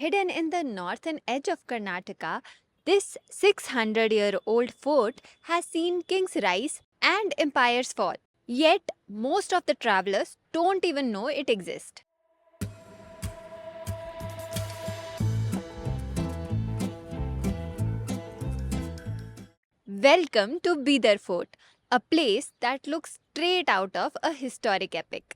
Hidden in the northern edge of Karnataka, this 600-year-old fort has seen kings rise and empires fall. Yet, most of the travelers don't even know it exists. Welcome to Bidar Fort, a place that looks straight out of a historic epic.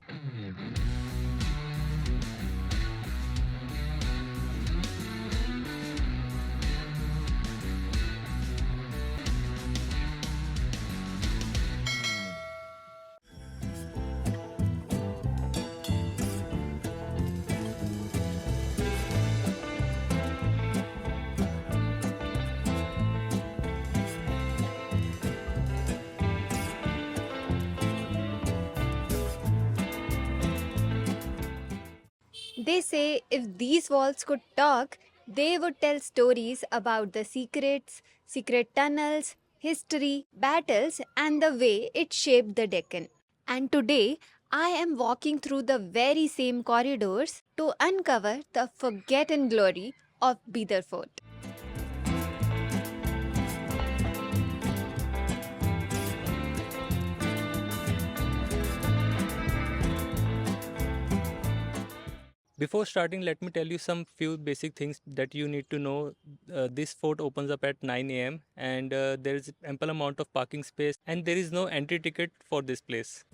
They say if these walls could talk, they would tell stories about the secrets, secret tunnels, history, battles, and the way it shaped the Deccan. And today, I am walking through the very same corridors to uncover the forgotten glory of Bidar Fort. Before starting, let me tell you some few basic things that you need to know. This fort opens up at 9 a.m. and there is ample amount of parking space and there is no entry ticket for this place.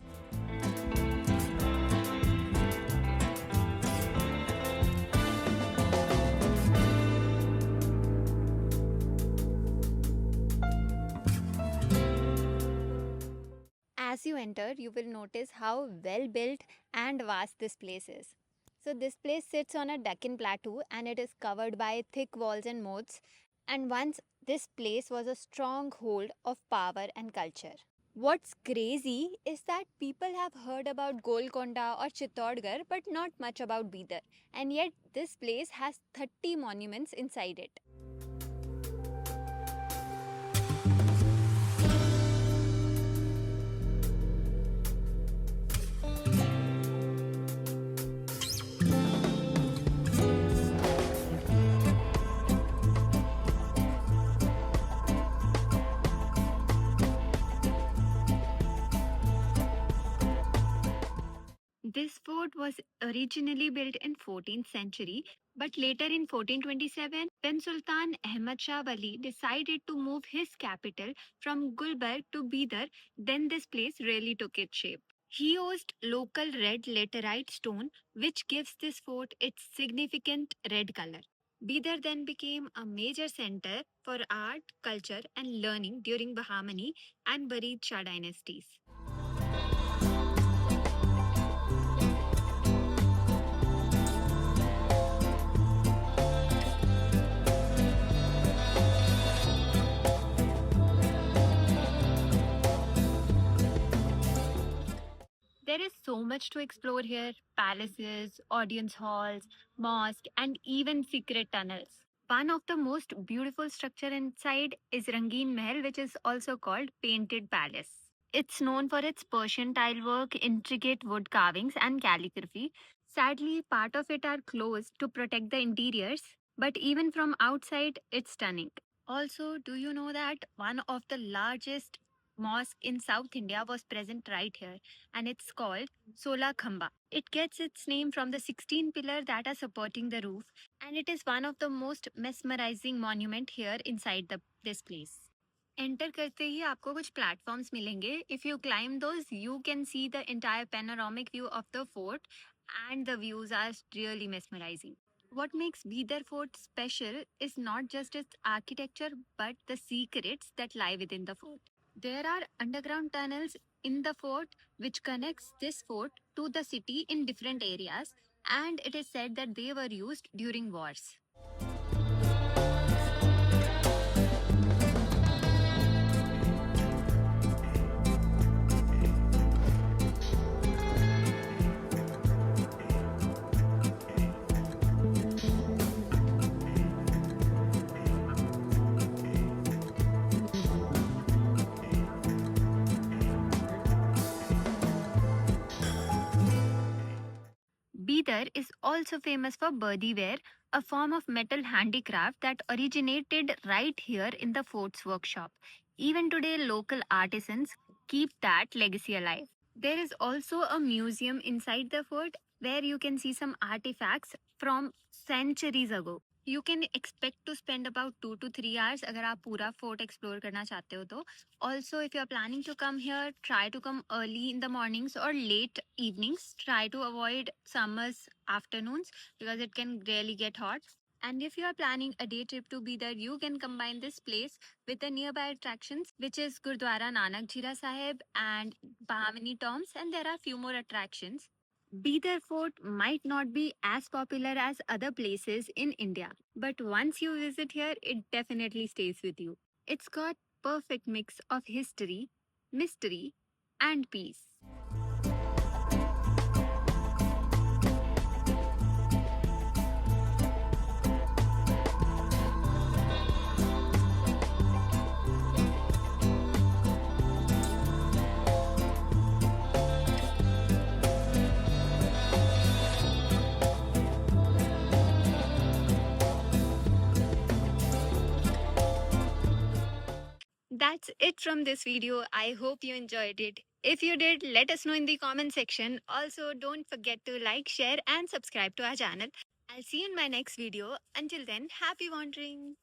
As you enter, you will notice how well built and vast this place is. So, this place sits on a Deccan plateau and it is covered by thick walls and moats. And once this place was a stronghold of power and culture. What's crazy is that people have heard about Golconda or Chittorgarh but not much about Bidar. And yet, this place has 30 monuments inside it. This fort was originally built in 14th century, but later in 1427, when Sultan Ahmad Shah Wali decided to move his capital from Gulbarg to Bidar, then this place really took its shape. He used local red laterite stone, which gives this fort its significant red color. Bidar then became a major center for art, culture, and learning during Bahmani and Barid Shah dynasties. There is so much to explore here: palaces, audience halls, mosque, and even secret tunnels. One of the most beautiful structure inside is Rangeen Mahal, which is also called Painted Palace. It's known for its Persian tile work, intricate wood carvings, and calligraphy. Sadly, part of it are closed to protect the interiors, but even from outside, it's stunning. Also, do you know that one of the largest mosque in South India was present right here, and it's called Sola Khamba. It gets its name from the 16 pillars that are supporting the roof, and it is one of the most mesmerizing monument here inside this place. Enter करते ही आपको कुछ platforms मिलेंगे. If you climb those you can see the entire panoramic view of the fort and the views are really mesmerizing. What makes Bidar Fort special is not just its architecture but the secrets that lie within the fort. There are underground tunnels in the fort which connects this fort to the city in different areas, and it is said that they were used during wars. Bidar is also famous for Birdi ware, a form of metal handicraft that originated right here in the fort's workshop. Even today, local artisans keep that legacy alive. There is also a museum inside the fort where you can see some artifacts from centuries ago. You can expect to spend about 2 to 3 hours अगर आप पूरा fort explore करना चाहते हो तो. Also, if you are planning to come here, try to come early in the mornings or late evenings. Try to avoid summer's afternoons because it can really get hot. And if you are planning a day trip to be there, you can combine this place with the nearby attractions, which is Gurdwara Nanak Jhira Sahib and Bahamani Tombs, and there are few more attractions. Bidar Fort might not be as popular as other places in India, but once you visit here, it definitely stays with you. It's got perfect mix of history, mystery, and peace. That's it from this video. I hope you enjoyed it. If you did, let us know in the comment section. Also, don't forget to like, share, and subscribe to our channel. I'll see you in my next video. Until then, happy wandering.